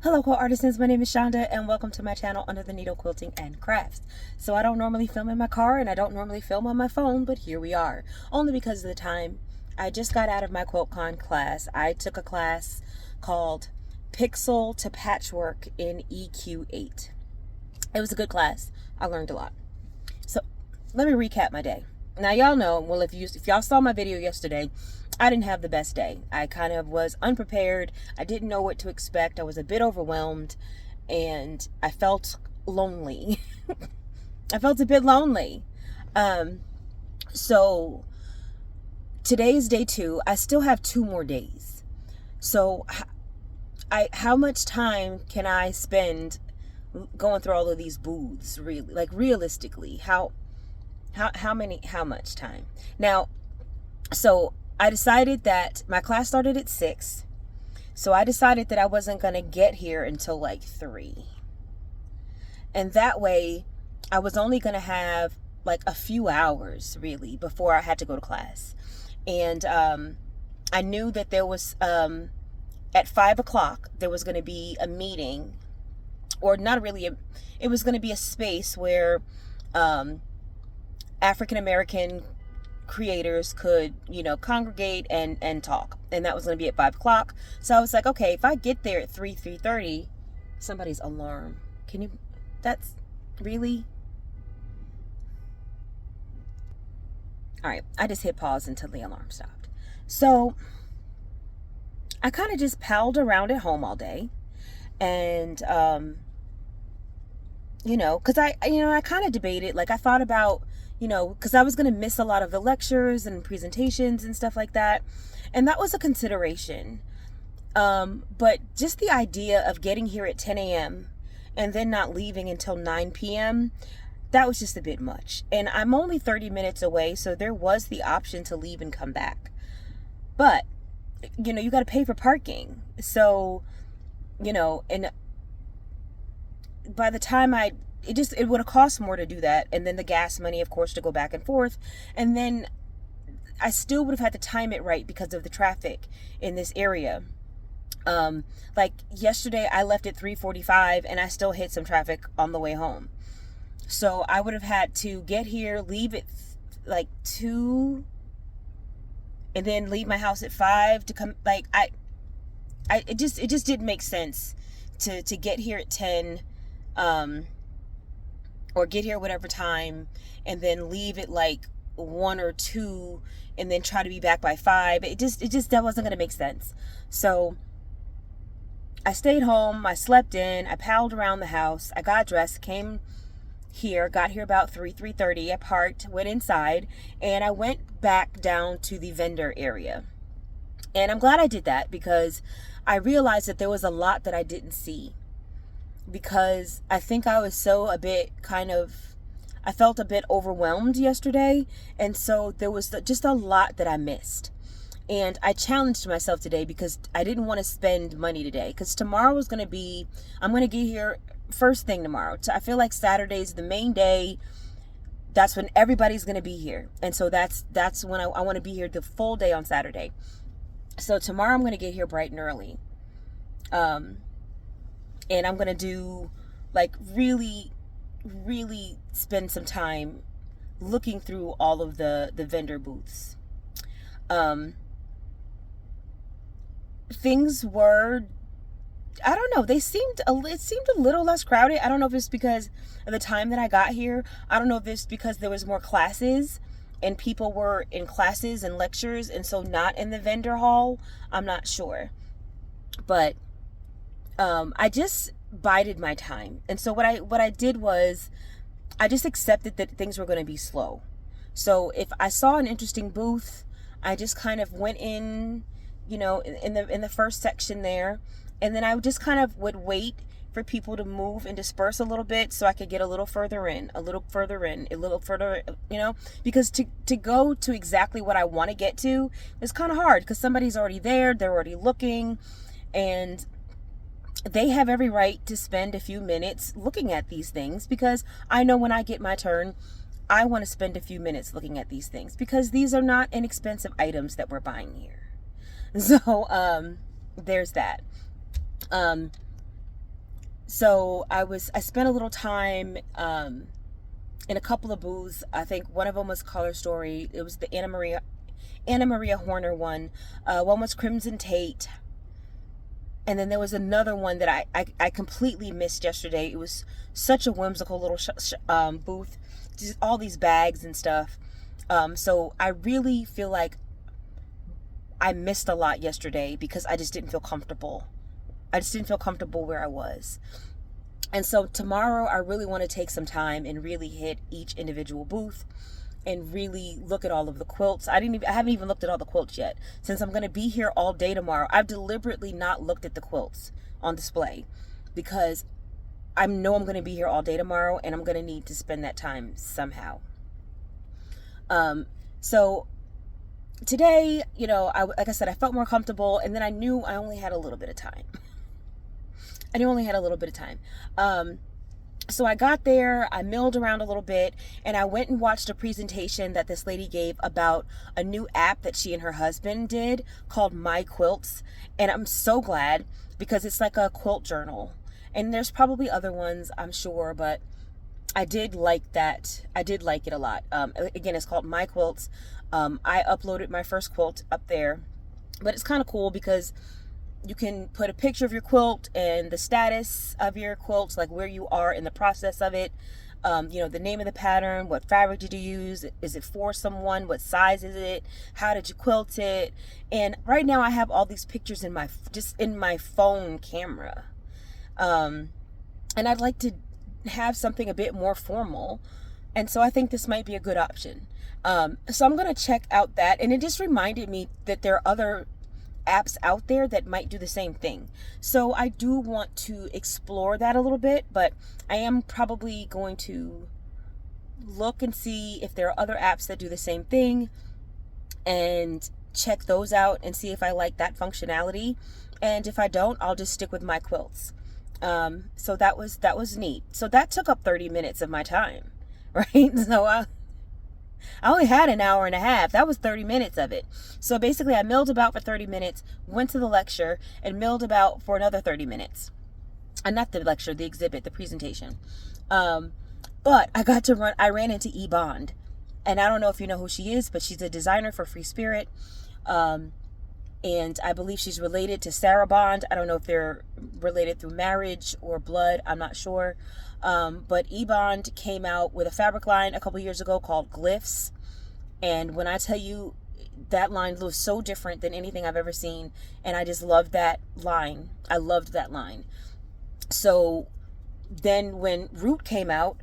Hello quilt artisans, my name is Shonda and welcome to my channel Under the Needle Quilting and Crafts. So I don't normally film in my car and I don't normally film on my phone, but here we are. Only because of the time. I just got out of my QuiltCon class. I took a class called Pixel to Patchwork in EQ8. It was a good class. I learned a lot. So let me recap my day. Now y'all know, well, if y'all saw my video yesterday, I didn't have the best day. I kind of was unprepared. I didn't know what to expect. I was a bit overwhelmed and I felt lonely. I felt a bit lonely. So today is day 2. I still have 2 more days. So how much time can I spend going through all of these booths, really? Like realistically, how much time? Now, so I decided that my class started at 6. So I decided that I wasn't going to get here until like 3. And that way I was only going to have like a few hours really before I had to go to class. And I knew that there was, at 5 o'clock, there was going to be a meeting, or not really, it was going to be a space where African-American creators could, congregate and talk. And that was going to be at 5 o'clock. So I was like, okay, if I get there at 3:30, somebody's alarm. That's really? All right, I just hit pause until the alarm stopped. So I kind of just palled around at home all day. And, because I kind of debated, like I thought about, because I was going to miss a lot of the lectures and presentations and stuff like that. And that was a consideration. But just the idea of getting here at 10 a.m. and then not leaving until 9 p.m., that was just a bit much. And I'm only 30 minutes away, so there was the option to leave and come back. But, you got to pay for parking. So, and by the time it would have cost more to do that, and then the gas money, of course, to go back and forth, and then I still would have had to time it right because of the traffic in this area. Like yesterday I left at 3:45 and I still hit some traffic on the way home, so I would have had to get here, leave at like 2, and then leave my house at 5 to come. Like it just didn't make sense to get here at 10, or get here whatever time, and then leave at like 1 or 2, and then try to be back by 5. It just that wasn't going to make sense. So I stayed home. I slept in. I palled around the house. I got dressed, got here about 3:30. I parked, went inside, and I went back down to the vendor area. And I'm glad I did that because I realized that there was a lot that I didn't see, because I think I was I felt a bit overwhelmed yesterday. And so there was just a lot that I missed. And I challenged myself today because I didn't want to spend money today, because tomorrow is going to be, I'm going to get here first thing tomorrow. I feel like Saturday's the main day. That's when everybody's going to be here. And so that's when I want to be here the full day on Saturday. So tomorrow I'm going to get here bright and early. And I'm going to do like really, really spend some time looking through all of the vendor booths. Things were, I don't know, it seemed a little less crowded. I don't know if it's because of the time that I got here. I don't know if it's because there was more classes and people were in classes and lectures and so not in the vendor hall. I'm not sure. But I just bided my time. And so what I did was I just accepted that things were going to be slow. So if I saw an interesting booth, I just kind of went in, in the first section there, and then I just kind of would wait for people to move and disperse a little bit so I could get a little further in, because to go to exactly what I want to get to is kind of hard, because somebody's already there, they're already looking, and they have every right to spend a few minutes looking at these things, because I know when I get my turn, I want to spend a few minutes looking at these things, because these are not inexpensive items that we're buying here. So there's that. So I spent a little time in a couple of booths. I think one of them was Color Story. It was the Anna Maria Horner one. One was Crimson Tate. And then there was another one that I completely missed yesterday. It was such a whimsical little booth. Just all these bags and stuff. So I really feel like I missed a lot yesterday because I just didn't feel comfortable. I just didn't feel comfortable where I was. And so tomorrow I really want to take some time and really hit each individual booth and really look at all of the quilts. I haven't even looked at all the quilts yet. Since I'm going to be here all day tomorrow, I've deliberately not looked at the quilts on display because I know I'm going to be here all day tomorrow and I'm going to need to spend that time somehow. So today, like I said, I felt more comfortable, and then I knew I only had a little bit of time. So I got there, I milled around a little bit, and I went and watched a presentation that this lady gave about a new app that she and her husband did called My Quilts. And I'm so glad because it's like a quilt journal. And there's probably other ones, I'm sure, but I did like that. I did like it a lot. Again, it's called My Quilts. I uploaded my first quilt up there, but it's kind of cool because you can put a picture of your quilt and the status of your quilt, like where you are in the process of it. The name of the pattern, what fabric did you use? Is it for someone? What size is it? How did you quilt it? And right now I have all these pictures in my phone camera. And I'd like to have something a bit more formal. And so I think this might be a good option. So I'm going to check out that. And it just reminded me that there are other apps out there that might do the same thing. So I do want to explore that a little bit, but I am probably going to look and see if there are other apps that do the same thing and check those out and see if I like that functionality. And if I don't, I'll just stick with My Quilts. So that was neat. So that took up 30 minutes of my time, right? So I only had an hour and a half. That was 30 minutes of it. So basically I milled about for 30 minutes, went to the lecture, and milled about for another 30 minutes. Not the lecture, the exhibit, the presentation. But I ran into E Bond. And I don't know if you know who she is, but she's a designer for Free Spirit. And I believe she's related to Sarah Bond. I don't know if they're related through marriage or blood. I'm not sure. But eBond came out with a fabric line a couple years ago called Glyphs. And when I tell you, that line was so different than anything I've ever seen. And I just loved that line. I loved that line. So then when Root came out,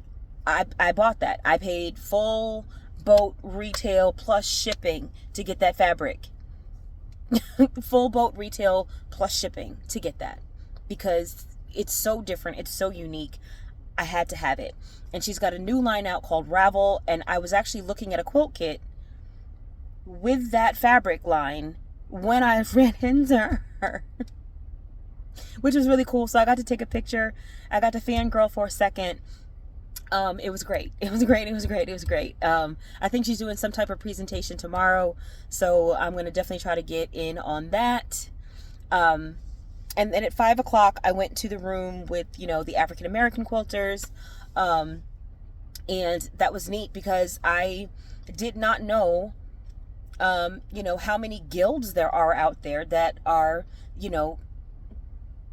I bought that. I paid full boat retail plus shipping to get that fabric. Full boat retail plus shipping to get that because it's so different. It's so unique. I had to have it. And she's got a new line out called Ravel. And I was actually looking at a quilt kit with that fabric line when I ran into her, which was really cool. So I got to take a picture. I got to fangirl for a second. It was great. It was great. I think she's doing some type of presentation tomorrow. So I'm going to definitely try to get in on that. And then at 5:00, I went to the room with, the African American quilters. And that was neat because I did not know, how many guilds there are out there that are,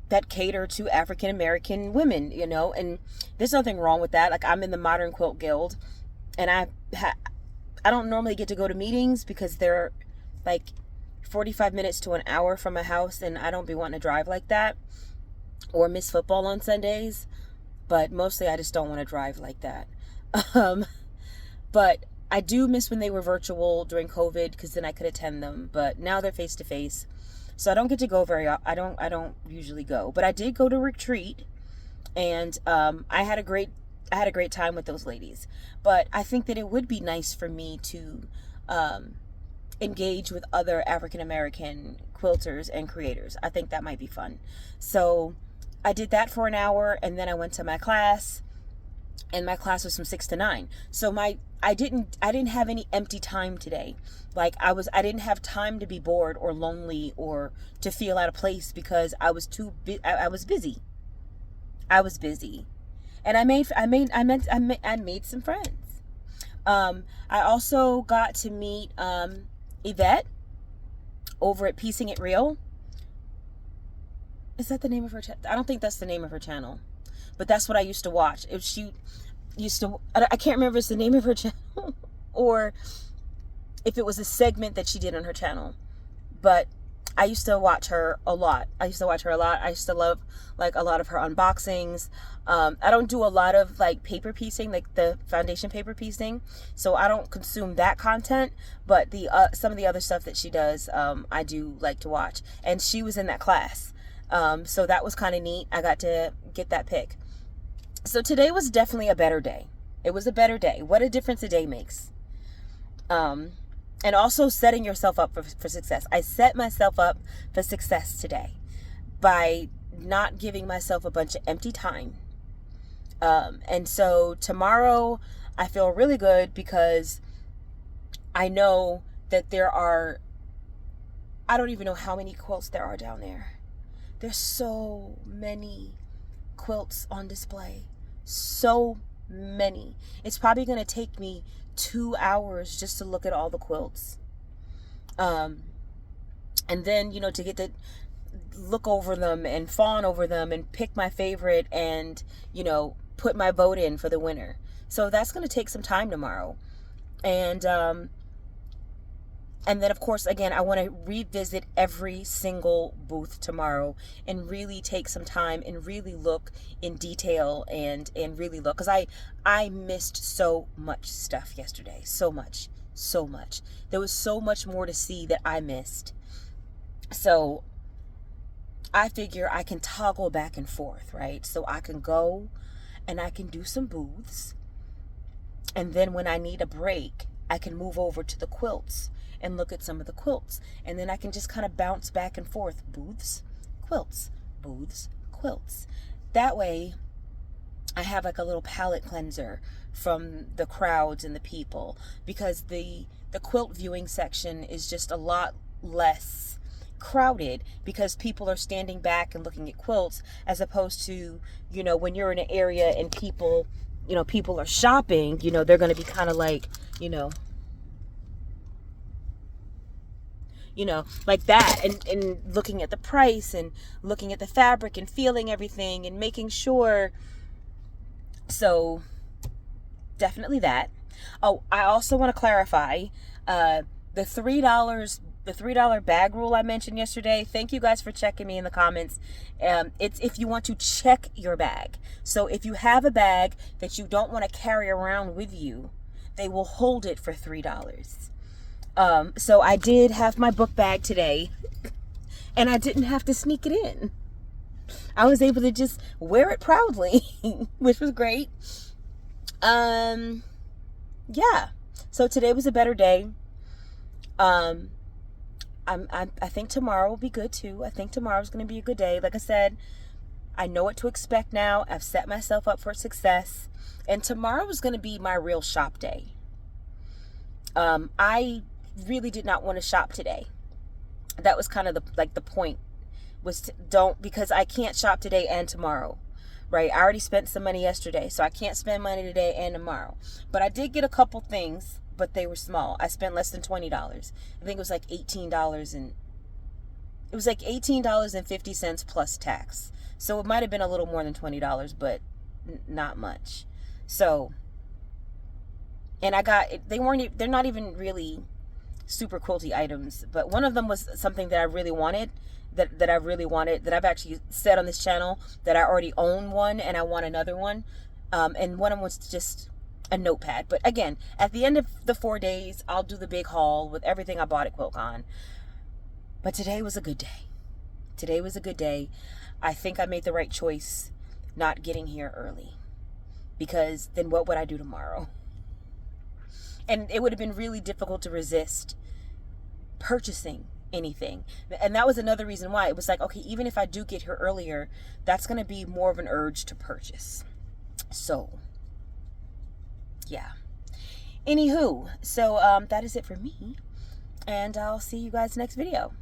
that cater to African American women, and there's nothing wrong with that. Like, I'm in the Modern Quilt Guild, and I don't normally get to go to meetings because they're like 45 minutes to an hour from my house, and I don't be wanting to drive like that or miss football on Sundays, but mostly I just don't want to drive like that. But I do miss when they were virtual during COVID because then I could attend them, but now they're face to face. So I don't get to go I don't usually go, but I did go to retreat, and I had a great time with those ladies. But I think that it would be nice for me to engage with other African American quilters and creators. I think that might be fun. So I did that for an hour, and then I went to my class, and my class was from 6 to 9. So I didn't have any empty time today. Like, I didn't have time to be bored or lonely or to feel out of place because I was busy. I was busy. And I made some friends. I also got to meet Yvette over at Piecing It Real. Is that the name of her channel? I don't think that's the name of her channel, but that's what I used to watch. If she used to, I can't remember if it's the name of her channel or if it was a segment that she did on her channel, but I used to watch her a lot. I used to love like a lot of her unboxings. I don't do a lot of like paper piecing, like the foundation paper piecing, so I don't consume that content, but the some of the other stuff that she does, I do like to watch, and she was in that class. So that was kind of neat. I got to get that pick. So today was definitely a better day. It was a better day. What a difference a day makes. And also setting yourself up for success. I set myself up for success today by not giving myself a bunch of empty time. And so tomorrow I feel really good because I know that I don't even know how many quilts there are down there. There's so many quilts on display. So many. It's probably going to take me 2 hours just to look at all the quilts. And then, to get to look over them and fawn over them and pick my favorite and, put my vote in for the winner. So that's going to take some time tomorrow. And then, of course, again, I want to revisit every single booth tomorrow and really take some time and really look in detail and really look. Because I missed so much stuff yesterday. So much. There was so much more to see that I missed. So I figure I can toggle back and forth, right? So I can go and I can do some booths. And then when I need a break, I can move over to the quilts and look at some of the quilts. And then I can just kind of bounce back and forth. Booths, quilts, booths, quilts. That way, I have like a little palate cleanser from the crowds and the people, because the quilt viewing section is just a lot less crowded because people are standing back and looking at quilts, as opposed to, when you're in an area and people are shopping, they're going to be kind of like, like that, and looking at the price and looking at the fabric and feeling everything and making sure. So definitely that. Oh, I also want to clarify the $3 bag rule I mentioned yesterday. Thank you guys for checking me in the comments. It's if you want to check your bag. So if you have a bag that you don't want to carry around with you, they will hold it for $3. So I did have my book bag today, and I didn't have to sneak it in. I was able to just wear it proudly, which was great. Yeah. So today was a better day. I think tomorrow will be good too. I think tomorrow's going to be a good day. Like I said, I know what to expect now. I've set myself up for success, and tomorrow is going to be my real shop day. I really did not want to shop today. That was kind of the point, was because I can't shop today and tomorrow, right? I already spent some money yesterday, so I can't spend money today and tomorrow. But I did get a couple things, but they were small. I spent less than $20. I think it was like $18, and it was like $18.50 plus tax. So it might have been a little more than $20, but not much. So, and they're not even really super quilty items, but one of them was something that I really wanted, that I've actually said on this channel that I already own one and I want another one. And one of them was just a notepad. But again, at the end of the 4 days, I'll do the big haul with everything I bought at QuiltCon. But today was a good day. I think I made the right choice not getting here early, because then what would I do tomorrow? And it would have been really difficult to resist purchasing anything. And that was another reason why it was like, okay, even if I do get here earlier, that's going to be more of an urge to purchase. So, yeah. Anywho, so that is it for me. And I'll see you guys next video.